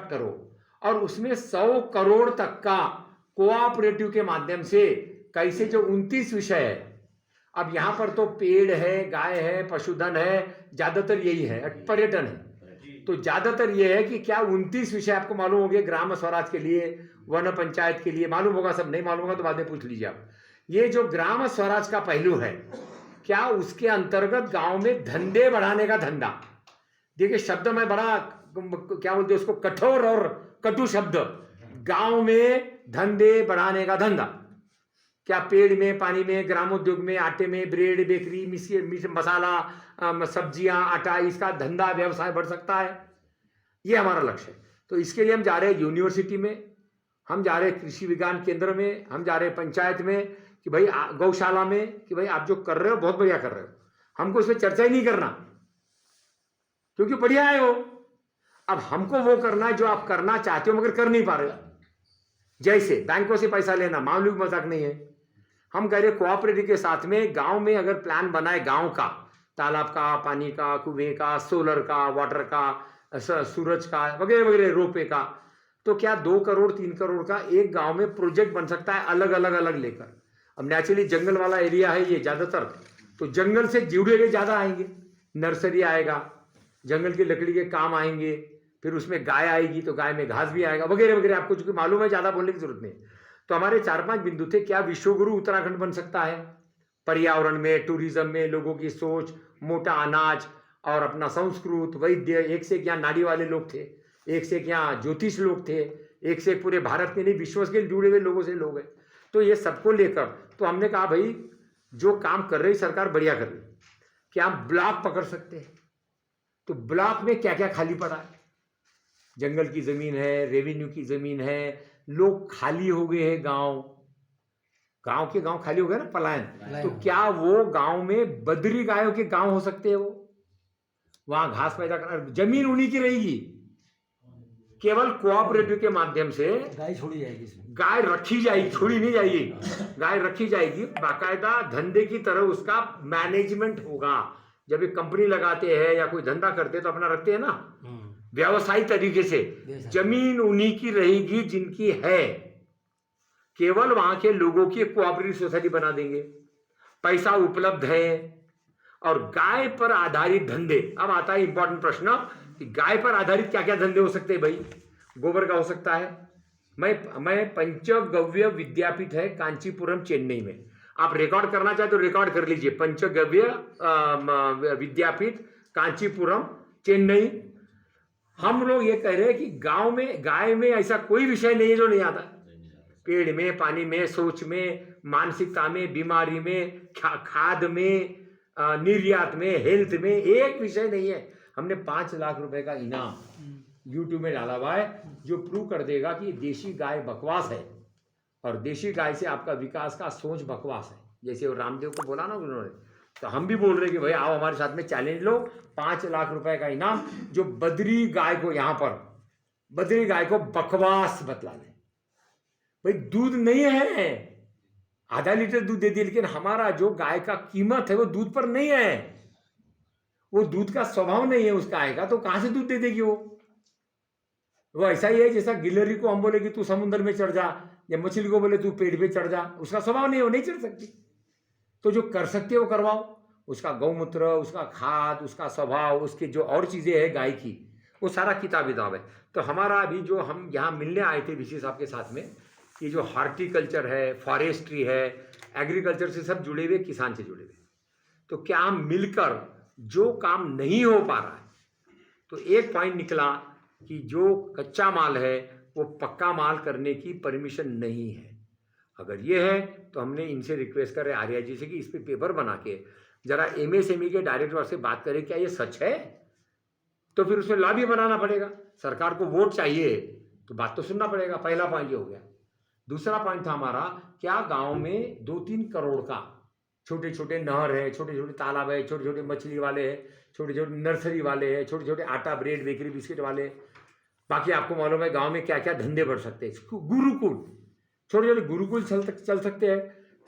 Conduct करो और उसमें 100 करोड़ तक का कोऑपरेटिव के माध्यम से कैसे जो 29 विषय है। अब यहाँ पर तो पेड़ है, गाय है, पशुधन है, ज्यादातर यही है, पर्यटन है। तो ज्यादातर ये है कि क्या 29 विषय आपको मालूम होंगे ग्राम स्वराज के लिए, वन पंचायत के लिए मालूम होगा, सब नहीं मालूम होगा तो बाद में पूछ लीजिए आप। ये जो ग्राम स्वराज का पहलू है, क्या उसके अंतर्गत गांव में धंधे बढ़ाने का धंधा, देखिए शब्द में बड़ा क्या बोलते हैं उसको, कठोर और कटु शब्द, गांव में धंधे बढ़ाने का धंधा। क्या पेड़ में, पानी में, ग्रामोद्योग में, आटे में, ब्रेड, बेकरी, मसाला, सब्जियां, आटा, इसका धंधा व्यवसाय बढ़ सकता है। ये हमारा लक्ष्य है। तो इसके लिए हम जा रहे हैं यूनिवर्सिटी में, हम जा रहे हैं कृषि विज्ञान केंद्र में, हम जा रहे हैं पंचायत में कि भाई गौशाला में, कि भाई आप जो कर रहे हो बहुत बढ़िया कर रहे हो, हमको इसमें चर्चा ही नहीं करना क्योंकि बढ़िया है वो। अब हमको वो करना है जो आप करना चाहते हो मगर कर नहीं पा रहे। जैसे बैंकों से पैसा लेना, मामूली मजाक नहीं है। हम कह रहे कोऑपरेटिव के साथ में गांव में अगर प्लान बनाए, गांव का, तालाब का, पानी का, कुएं का, सोलर का, वाटर का, सूरज का वगैरह वगैरह, रोपे का, तो क्या 2 करोड़ 3 करोड़ का एक गांव में प्रोजेक्ट बन सकता है, अलग अलग अलग लेकर। अब नेचुरली जंगल वाला एरिया है ये ज्यादातर, तो जंगल से जुड़े हुए ज्यादा आएंगे, नर्सरी आएगा, जंगल की लकड़ी के काम आएंगे, फिर उसमें गाय आएगी तो गाय में घास भी आएगा वगैरह वगैरह। आपको चूंकि मालूम है, ज्यादा बोलने की जरूरत नहीं। तो हमारे 4-5 बिंदु थे। क्या विश्वगुरु उत्तराखंड बन सकता है पर्यावरण में, टूरिज्म में, लोगों की सोच, मोटा अनाज और अपना संस्कृत, वैद्य, एक से एक यहाँ नाड़ी वाले लोग थे, एक से एक यहाँ ज्योतिष लोग थे, एक से एक पूरे भारत के नहीं विश्व के जुड़े हुए लोगों से लोग हैं। तो ये सबको लेकर तो हमने कहा भाई जो काम कर रही सरकार बढ़िया कर रही, क्या हम ब्लॉक पकड़ सकते हैं। तो ब्लॉक में क्या क्या खाली पड़ा है, जंगल की जमीन है, रेवेन्यू की जमीन है, लोग खाली हो गए हैं, गांव के गांव खाली हो गए ना, पलायन। तो क्या वो गांव में बद्री गायों के गांव हो सकते हैं, वो वहां घास पैदा कर, जमीन उन्हीं की रहेगी। केवल कोऑपरेटिव के माध्यम से गाय छोड़ी जाएगी, इसमें गाय रखी जाएगी, छोड़ी नहीं जाएगी, गाय रखी जाएगी, बाकायदा धंधे की तरह उसका मैनेजमेंट होगा। जब एक कंपनी लगाते हैं या कोई धंधा करते हैं तो अपना रखते हैं ना व्यवसायिक तरीके से। जमीन उन्हीं की रहेगी जिनकी है, केवल वहां के लोगों की कोऑपरेटिव सोसाइटी बना देंगे, पैसा उपलब्ध है। और गाय पर आधारित धंधे, अब आता है इंपॉर्टेंट प्रश्न कि गाय पर आधारित क्या क्या धंधे हो सकते हैं भाई। गोबर का हो सकता है। मैं पंचगव्य विद्यापीठ है कांचीपुरम चेन्नई में, आप रिकॉर्ड करना चाहे तो रिकॉर्ड कर लीजिए, पंचगव्य विद्यापीठ कांचीपुरम चेन्नई। हम लोग ये कह रहे हैं कि गांव में गाय में ऐसा कोई विषय नहीं है जो नहीं आता। पेड़ में, पानी में, सोच में, मानसिकता में, बीमारी में, खाद में, निर्यात में, हेल्थ में, एक विषय नहीं है। हमने 5 लाख रुपए का इनाम यूट्यूब में डाला हुआ है जो प्रूव कर देगा कि देशी गाय बकवास है और देशी गाय से आपका विकास का सोच बकवास है। जैसे वो रामदेव को बोला ना उन्होंने, तो हम भी बोल रहे कि भाई आओ हमारे साथ में चैलेंज लो, 5 लाख रुपए का इनाम जो बद्री गाय को, यहां पर बद्री गाय को बकवास बतला दे। भाई दूध नहीं है, आधा लीटर दूध दे दिए, लेकिन हमारा जो गाय का कीमत है वो दूध पर नहीं है, वो दूध का स्वभाव नहीं है उस गाय का, तो कहां से दूध दे देगी वो ऐसा ही है जैसा गिलहरी को हम बोले कि तू समुद्र में चढ़ जा, या मछली को बोले तू पेड़ पे चढ़ जा, उसका स्वभाव नहीं है, वो नहीं चढ़ सकती। तो जो कर सकते हो वो करवाओ, उसका गौमूत्र, उसका खाद, उसका स्वभाव, उसकी जो और चीजें हैं गाय की, वो सारा किताब है। तो हमारा अभी जो हम यहाँ मिलने आए थे विशेष आपके साथ में, ये जो हार्टिकल्चर है, फॉरेस्ट्री है, एग्रीकल्चर से सब जुड़े हुए, किसान से जुड़े हुए, तो क्या हम मिलकर जो काम नहीं हो पा रहा है, तो एक पॉइंट निकला कि जो कच्चा माल है वो पक्का माल करने की परमिशन नहीं है। अगर ये है तो हमने इनसे रिक्वेस्ट कर रहे आर्या जी से कि इस पे पेपर बना के जरा MSME के डायरेक्टर से बात करें, क्या ये सच है, तो फिर उसमें लॉ भी बनाना पड़ेगा। सरकार को वोट चाहिए तो बात तो सुनना पड़ेगा। पहला पॉइंट ये हो गया। दूसरा पॉइंट था हमारा, क्या गांव में 2-3 करोड़ का छोटे छोटे नहर है, छोटे छोटे तालाब है, छोटे छोटे मछली वाले हैं, छोटे छोटे नर्सरी वाले हैं, छोटे छोटे आटा, ब्रेड, बेकरी, बिस्किट वाले, बाकी आपको मालूम है गांव में क्या क्या धंधे बढ़ सकते हैं। गुरुकुल, छोटे छोटे गुरुकुल चल सकते हैं।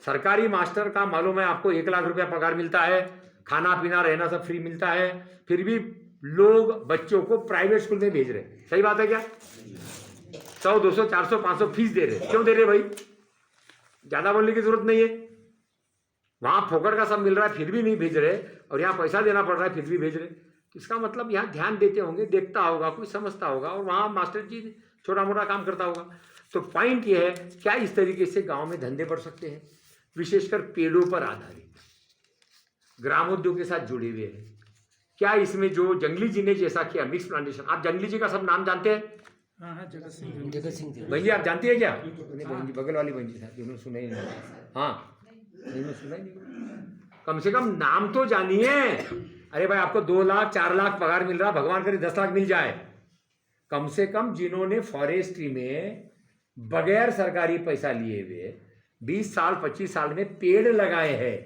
सरकारी मास्टर का मालूम है आपको 1 लाख रुपया पगार मिलता है, खाना पीना रहना सब फ्री मिलता है, फिर भी लोग बच्चों को प्राइवेट स्कूल में भेज रहे हैं। सही बात है क्या? 100, 200, 400, 500 फीस दे रहे। क्यों दे रहे भाई? ज्यादा बोलने की जरूरत नहीं है। वहां फोकट का सब मिल रहा है फिर भी नहीं भेज रहे, और यहाँ पैसा देना पड़ रहा है फिर भी भेज रहे। तो इसका मतलब यहाँ ध्यान देते होंगे, देखता होगा, कोई समझता होगा, और वहाँ मास्टर जी छोटा मोटा काम करता होगा। तो पॉइंट ये है, क्या इस तरीके से गांव में धंधे बढ़ सकते हैं, विशेषकर पेड़ों पर आधारित, ग्रामोद्योग के साथ जुड़े हुए हैं। क्या इसमें जो जंगली जी ने जैसा किया मिक्स प्लांटेशन, आप जंगली जी का सब नाम जानते हैं? हाँ, जगत सिंह बहन जी आप जानती है क्या? बहन जी, बगल वाली बहन जी साहब जिन्होंने सुना ही नहीं। हाँ, जिन्होंने सुना ही नहीं, कम से कम नाम तो जानिए। अरे भाई, आपको 2 लाख 4 लाख पगार मिल रहा, भगवान करे 10 लाख मिल जाए। कम से कम जिन्होंने फॉरेस्ट्री में बगैर सरकारी पैसा लिए हुए 20 साल 25 साल में पेड़ लगाए हैं,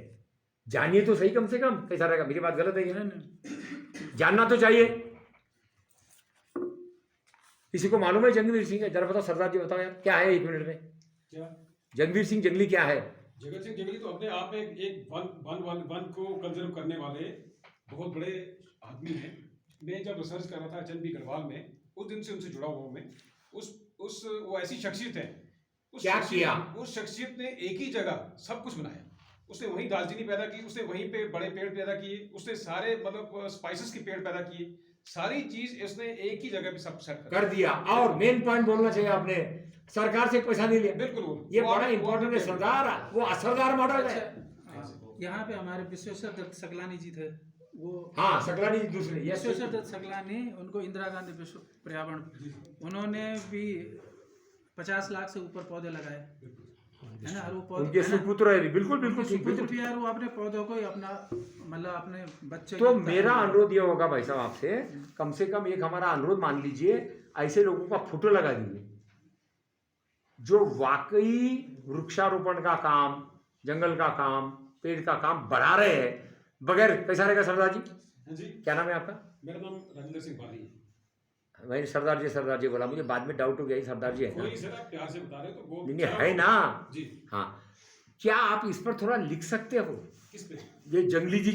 जानिए तो सही कम से कम। कैसा रहेगा? मेरी बात गलत है क्या? जानना तो चाहिए। किसी को मालूम है जंगवीर सिंह? जरा बताओ सरदार जी, बताओ यार क्या है 1 मिनट में। क्या जंगवीर सिंह जंगली क्या है? जगत सिंह जंगली तो अपने आप में एक वन को कंजर्व करने वाले बहुत बड़े आदमी हैं। मैं जब रिसर्च कर रहा था चंद बी गढ़वाल में, उस दिन से उनसे जुड़ा हुआ हूं मैं। वो ऐसी शख्सियत है, क्या किया? उस शख्सियत ने एक ही जगह सब कुछ बनाया। उसने वहीं दालचीनी पैदा की, उसने वहीं पे बड़े पेड़ पैदा किए, उसने सारे मतलब स्पाइसेस के पेड़ पैदा किए, सारी चीज इसने एक ही जगह पे सब सेट कर दिया। और मेन पॉइंट बोलना चाहिए आपने, सरकार से पैसा नहीं लिया। बिल्कुल, ये बड़ा इंपॉर्टेंट है सरदार, वो असरदार मॉडल है। यहाँ पे हमारे विश्वेश्वर दत्त सकलानी जी थे, वो हाँ, सकलानी जी दूसरे, यस। विश्वेश्वर दत्त सकलानी, उनको इंदिरा गांधी विश्व पर्यावरण, उन्होंने भी 50 लाख से ऊपर पौधे लगाए, है ना। और वो पौधे उनके सुपुत्र है भी, बिल्कुल बिल्कुल ठीक, सुपुत्र बिल्कुल। भी यार, वो अपने पौधों को ही अपना मतलब अपने बच्चे तो की मेरा अनुरोध ये होगा भाई साहब आपसे, कम से कम एक हमारा अनुरोध मान लीजिए, ऐसे लोगों का फोटो लगा दीजिए जो वाकई वृक्षारोपण का काम, जंगल का काम, पेड़ का काम बढ़ा रहे हैं बगैर। कैसा रहेगा सरदार जी? हाँ जी, क्या नाम है आपका? मेरा नाम राजेंद्र सिंह बाली है। भाई सरदार जी बोला, मुझे बाद में डाउट हो गया ये सरदार जी है ना? कोई सर, आप प्यार से बता रहे हो तो वो नहीं है ना जी। हाँ, क्या आप इस पर थोड़ा लिख सकते हो? किस पे? ये जंगली जी